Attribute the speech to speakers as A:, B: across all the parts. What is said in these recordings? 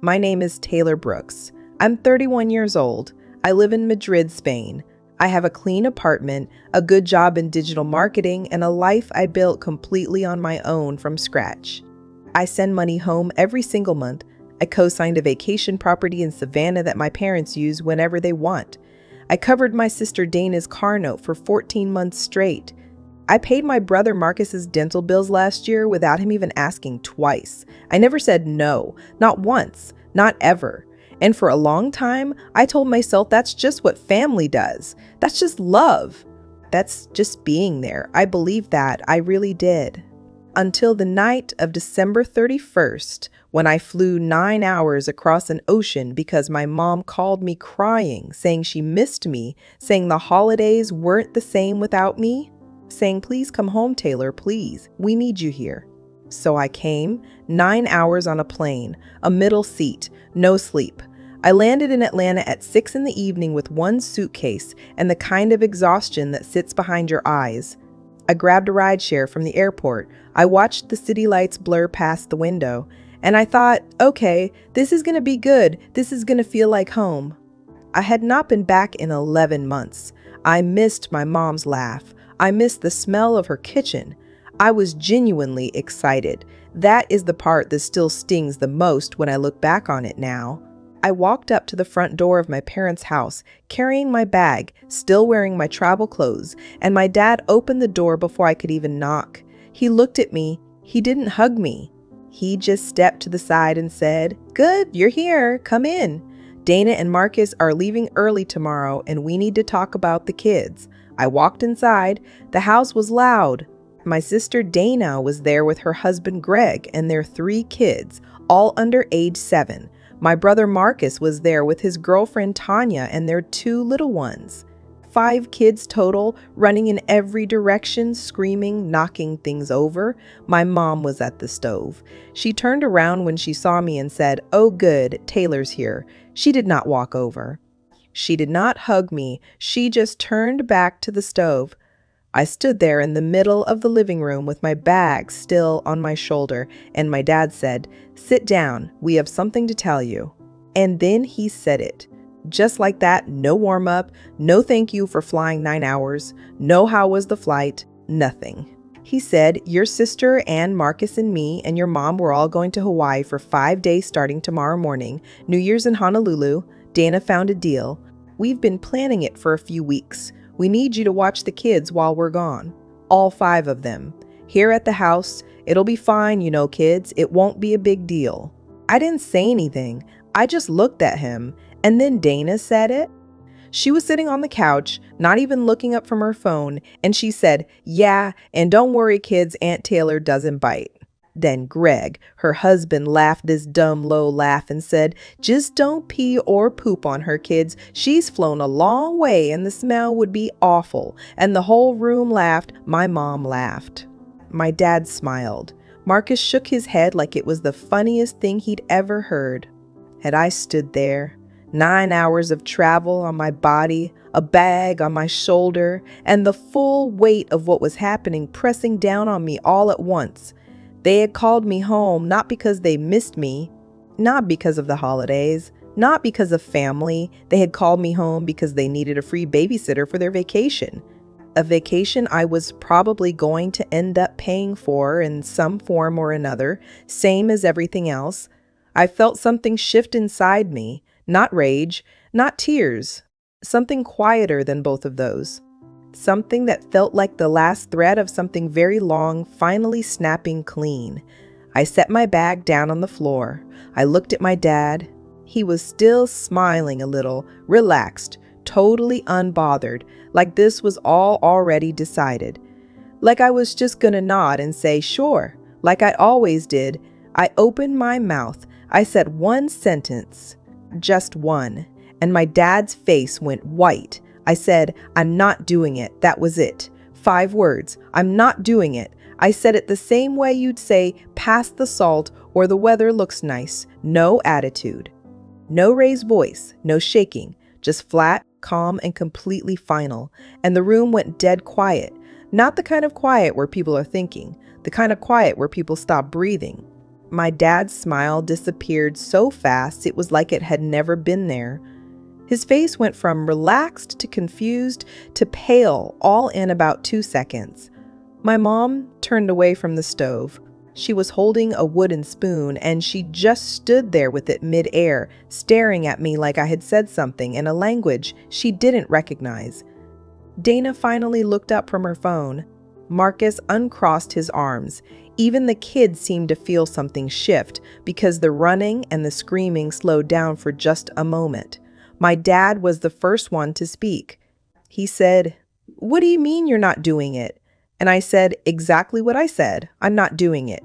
A: My name is Taylor Brooks. I'm 31 years old. I live in Madrid, Spain. I have a clean apartment, a good job in digital marketing, and a life I built completely on my own from scratch. I send money home every single month. I co-signed a vacation property in Savannah that my parents use whenever they want. I covered my sister Dana's car note for 14 months straight. I paid my brother Marcus's dental bills last year without him even asking twice. I never said no, not once, not ever. And for a long time, I told myself that's just what family does. That's just love. That's just being there. I believed that. I really did. Until the night of December 31st, when I flew 9 hours across an ocean because my mom called me crying, saying she missed me, saying the holidays weren't the same without me, saying, "Please come home, Taylor, please. We need you here." So I came, 9 hours on a plane, a middle seat, no sleep. I landed in Atlanta at 6 in the evening with one suitcase and the kind of exhaustion that sits behind your eyes. I grabbed a rideshare from the airport. I watched the city lights blur past the window, and I thought, okay, this is gonna be good. This is gonna feel like home. I had not been back in 11 months. I missed my mom's laugh. I missed the smell of her kitchen. I was genuinely excited. That is the part that still stings the most when I look back on it now. I walked up to the front door of my parents' house, carrying my bag, still wearing my travel clothes, and my dad opened the door before I could even knock. He looked at me. He didn't hug me. He just stepped to the side and said, "Good, you're here. Come in. Dana and Marcus are leaving early tomorrow, and we need to talk about the kids." I walked inside. The house was loud. My sister Dana was there with her husband Greg and their 3 kids, all under age 7. My brother Marcus was there with his girlfriend Tanya and their 2 little ones. 5 kids total, running in every direction, screaming, knocking things over. My mom was at the stove. She turned around when she saw me and said, "Oh good, Taylor's here." She did not walk over. She did not hug me. She just turned back to the stove. I stood there in the middle of the living room with my bag still on my shoulder, and my dad said, "Sit down, we have something to tell you." And then he said it. Just like that, no warm-up, no thank you for flying 9 hours, no how was the flight, nothing. He said, "Your sister and Marcus and me and your mom were all going to Hawaii for 5 days starting tomorrow morning, New Year's in Honolulu. Dana found a deal. We've been planning it for a few weeks. We need you to watch the kids while we're gone. All 5 of them. Here at the house. It'll be fine, you know, kids. It won't be a big deal." I didn't say anything. I just looked at him. And then Dana said it. She was sitting on the couch, not even looking up from her phone, and she said, "Yeah, and don't worry, kids, Aunt Taylor doesn't bite." Then Greg, her husband, laughed this dumb low laugh and said, "Just don't pee or poop on her, kids. She's flown a long way and the smell would be awful." And the whole room laughed. My mom laughed. My dad smiled. Marcus shook his head like it was the funniest thing he'd ever heard. And I stood there, 9 hours of travel on my body, a bag on my shoulder, and the full weight of what was happening pressing down on me all at once. They had called me home not because they missed me, not because of the holidays, not because of family. They had called me home because they needed a free babysitter for their vacation. A vacation I was probably going to end up paying for in some form or another, same as everything else. I felt something shift inside me, not rage, not tears, something quieter than both of those. Something that felt like the last thread of something very long finally snapping clean. I set my bag down on the floor. I looked at my dad. He was still smiling a little, relaxed, totally unbothered, like this was all already decided. Like I was just gonna nod and say, "Sure," like I always did. I opened my mouth. I said one sentence, just one, and my dad's face went white. I said, "I'm not doing it." That was it. 5 words. "I'm not doing it." I said it the same way you'd say, "Pass the salt," or "The weather looks nice." No attitude. No raised voice, no shaking, just flat, calm, and completely final. And the room went dead quiet. Not the kind of quiet where people are thinking, the kind of quiet where people stop breathing. My dad's smile disappeared so fast it was like it had never been there. His face went from relaxed to confused to pale, all in about 2 seconds. My mom turned away from the stove. She was holding a wooden spoon, and she just stood there with it mid-air, staring at me like I had said something in a language she didn't recognize. Dana finally looked up from her phone. Marcus uncrossed his arms. Even the kids seemed to feel something shift because the running and the screaming slowed down for just a moment. My dad was the first one to speak. He said, "What do you mean you're not doing it?" And I said exactly what I said. I'm not doing it.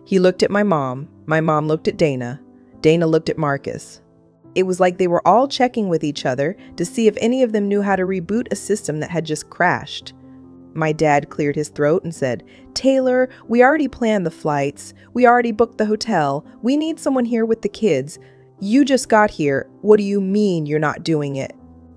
A: He looked at my mom. My mom looked at Dana. Dana looked at Marcus. It was like they were all checking with each other to see if any of them knew how to reboot a system that had just crashed. My dad cleared his throat and said, "Taylor, we already planned the flights. We already booked the hotel. We need someone here with the kids. You just got here. What do you mean you're not doing it?"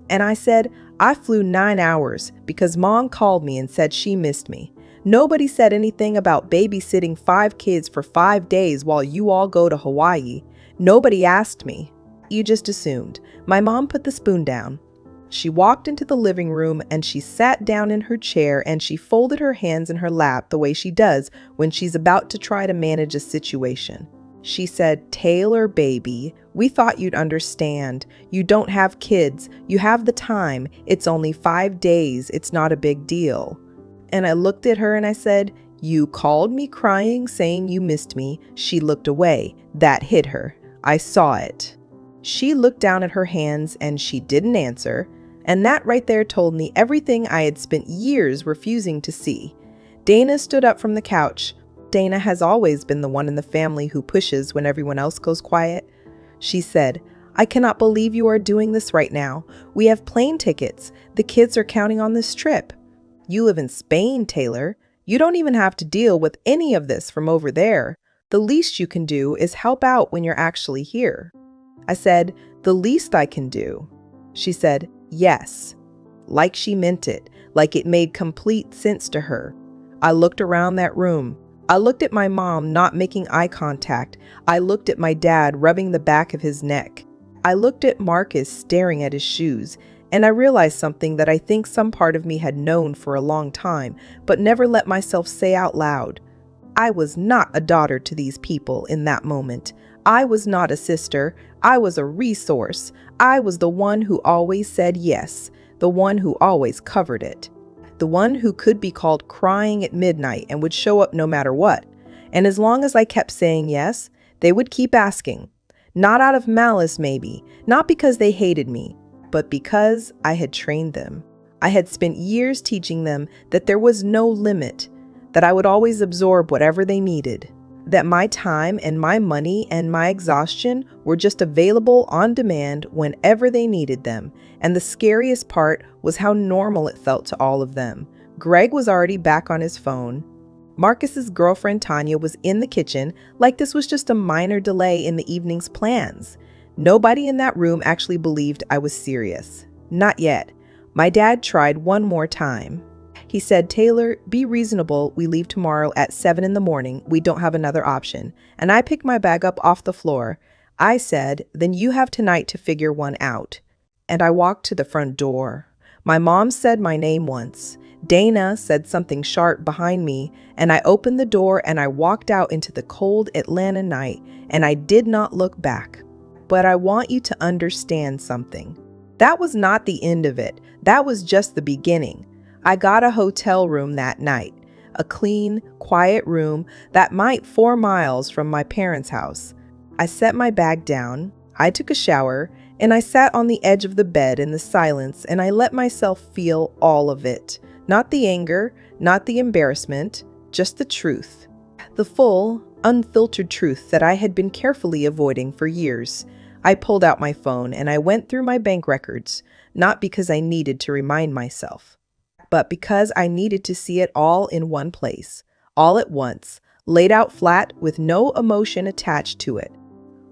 A: And I said, "I flew 9 hours because Mom called me and said she missed me. Nobody said anything about babysitting 5 kids for 5 days while you all go to Hawaii. Nobody asked me. You just assumed." My mom put the spoon down. She walked into the living room and she sat down in her chair and she folded her hands in her lap the way she does when she's about to try to manage a situation. She said, "Taylor, baby, we thought you'd understand. You don't have kids. You have the time. It's only 5 days. It's not a big deal." And I looked at her and I said, "You called me crying, saying you missed me." She looked away. That hit her. I saw it. She looked down at her hands and she didn't answer. And that right there told me everything I had spent years refusing to see. Dana stood up from the couch. Dana has always been the one in the family who pushes when everyone else goes quiet. She said, "I cannot believe you are doing this right now. We have plane tickets. The kids are counting on this trip. You live in Spain, Taylor. You don't even have to deal with any of this from over there. The least you can do is help out when you're actually here." I said, "The least I can do?" She said, "Yes." Like she meant it, like it made complete sense to her. I looked around that room. I looked at my mom not making eye contact. I looked at my dad rubbing the back of his neck. I looked at Marcus staring at his shoes, and I realized something that I think some part of me had known for a long time, but never let myself say out loud. I was not a daughter to these people in that moment. I was not a sister. I was a resource. I was the one who always said yes, the one who always covered it. The one who could be called crying at midnight and would show up no matter what. And as long as I kept saying yes, they would keep asking. Not out of malice maybe, not because they hated me, but because I had trained them. I had spent years teaching them that there was no limit, that I would always absorb whatever they needed, that my time and my money and my exhaustion were just available on demand whenever they needed them. And the scariest part was how normal it felt to all of them. Greg was already back on his phone. Marcus's girlfriend Tanya was in the kitchen like this was just a minor delay in the evening's plans. Nobody in that room actually believed I was serious. Not yet. My dad tried one more time. He said, "Taylor, be reasonable. We leave tomorrow at 7 in the morning. We don't have another option." And I picked my bag up off the floor. I said, "Then you have tonight to figure one out." And I walked to the front door. My mom said my name once. Dana said something sharp behind me, and I opened the door and I walked out into the cold Atlanta night, and I did not look back. But I want you to understand something. That was not the end of it. That was just the beginning. I got a hotel room that night, a clean, quiet room that might 4 miles from my parents' house. I set my bag down, I took a shower, and I sat on the edge of the bed in the silence and I let myself feel all of it. Not the anger, not the embarrassment, just the truth. The full, unfiltered truth that I had been carefully avoiding for years. I pulled out my phone and I went through my bank records, not because I needed to remind myself, but because I needed to see it all in one place, all at once, laid out flat with no emotion attached to it.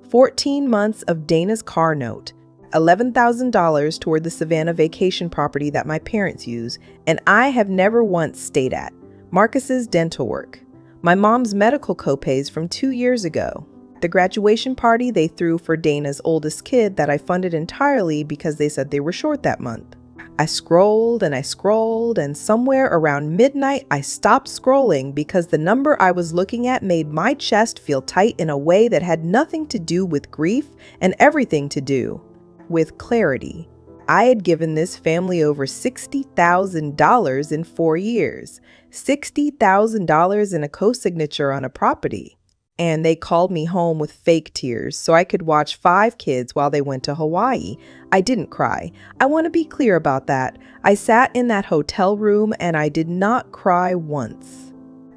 A: 14 months of Dana's car note, $11,000 toward the Savannah vacation property that my parents use, and I have never once stayed at. Marcus's dental work, My mom's medical copays from 2 years ago. The graduation party they threw for Dana's oldest kid that I funded entirely because they said they were short that month. I scrolled and I scrolled, and somewhere around midnight I stopped scrolling because the number I was looking at made my chest feel tight in a way that had nothing to do with grief and everything to do with clarity. I had given this family over $60,000 in 4 years, $60,000 in a co-signature on a property. And they called me home with fake tears so I could watch 5 kids while they went to Hawaii. I didn't cry. I want to be clear about that. I sat in that hotel room and I did not cry once.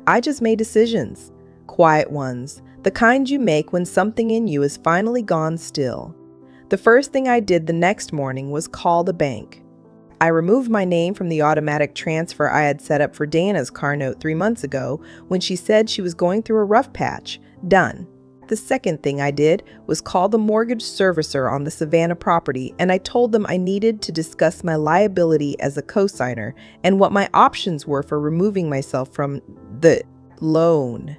A: I just made decisions. Quiet ones. The kind you make when something in you is finally gone still. The first thing I did the next morning was call the bank. I removed my name from the automatic transfer I had set up for Dana's car note 3 months ago when she said she was going through a rough patch. Done. The second thing I did was call the mortgage servicer on the Savannah property, and I told them I needed to discuss my liability as a cosigner and what my options were for removing myself from the loan.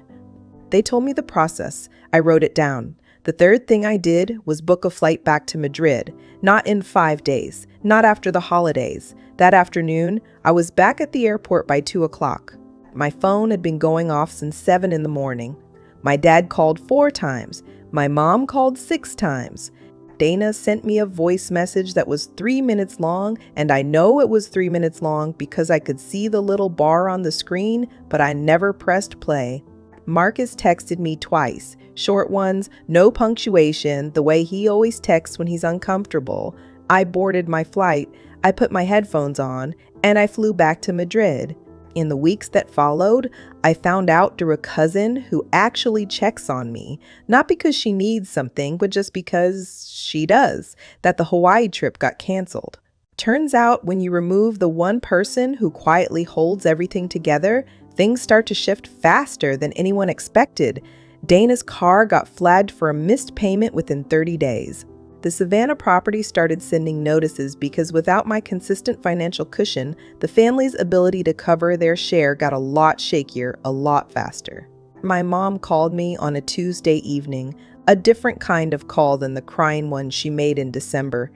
A: They told me the process. I wrote it down. The third thing I did was book a flight back to Madrid, not in 5 days, not after the holidays. That afternoon, I was back at the airport by 2 o'clock. My phone had been going off since 7 in the morning. My dad called 4 times. My mom called 6 times. Dana sent me a voice message that was 3 minutes long, and I know it was 3 minutes long because I could see the little bar on the screen, but I never pressed play. Marcus texted me twice, short ones, no punctuation, the way he always texts when he's uncomfortable. I boarded my flight, I put my headphones on, and I flew back to Madrid. In the weeks that followed, I found out through a cousin who actually checks on me, not because she needs something, but just because she does, that the Hawaii trip got canceled. Turns out when you remove the one person who quietly holds everything together, things start to shift faster than anyone expected. Dana's car got flagged for a missed payment within 30 days. The Savannah property started sending notices because without my consistent financial cushion, the family's ability to cover their share got a lot shakier, a lot faster. My mom called me on a Tuesday evening, a different kind of call than the crying one she made in December.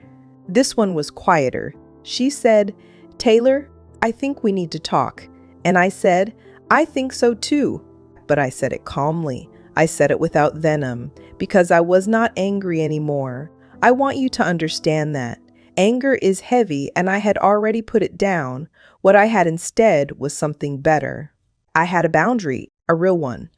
A: This one was quieter. She said, "Taylor, I think we need to talk." And I said, "I think so too." But I said it calmly. I said it without venom, because I was not angry anymore. I want you to understand that. Anger is heavy, and I had already put it down. What I had instead was something better. I had a boundary, a real one.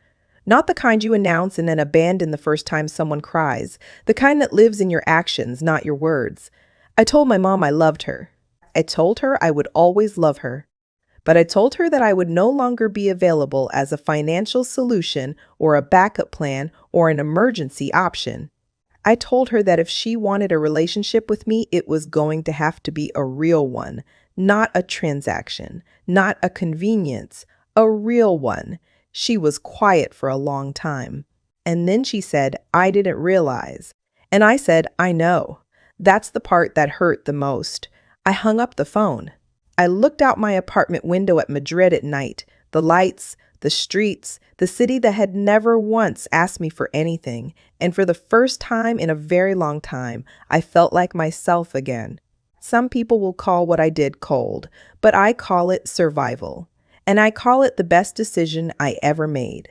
A: Not the kind you announce and then abandon the first time someone cries, the kind that lives in your actions, not your words. I told my mom I loved her. I told her I would always love her. But I told her that I would no longer be available as a financial solution or a backup plan or an emergency option. I told her that if she wanted a relationship with me, it was going to have to be a real one, not a transaction, not a convenience, a real one. She was quiet for a long time. And then she said, "I didn't realize." And I said, "I know." That's the part that hurt the most. I hung up the phone. I looked out my apartment window at Madrid at night, the lights, the streets, the city that had never once asked me for anything. And for the first time in a very long time, I felt like myself again. Some people will call what I did cold, but I call it survival. And I call it the best decision I ever made.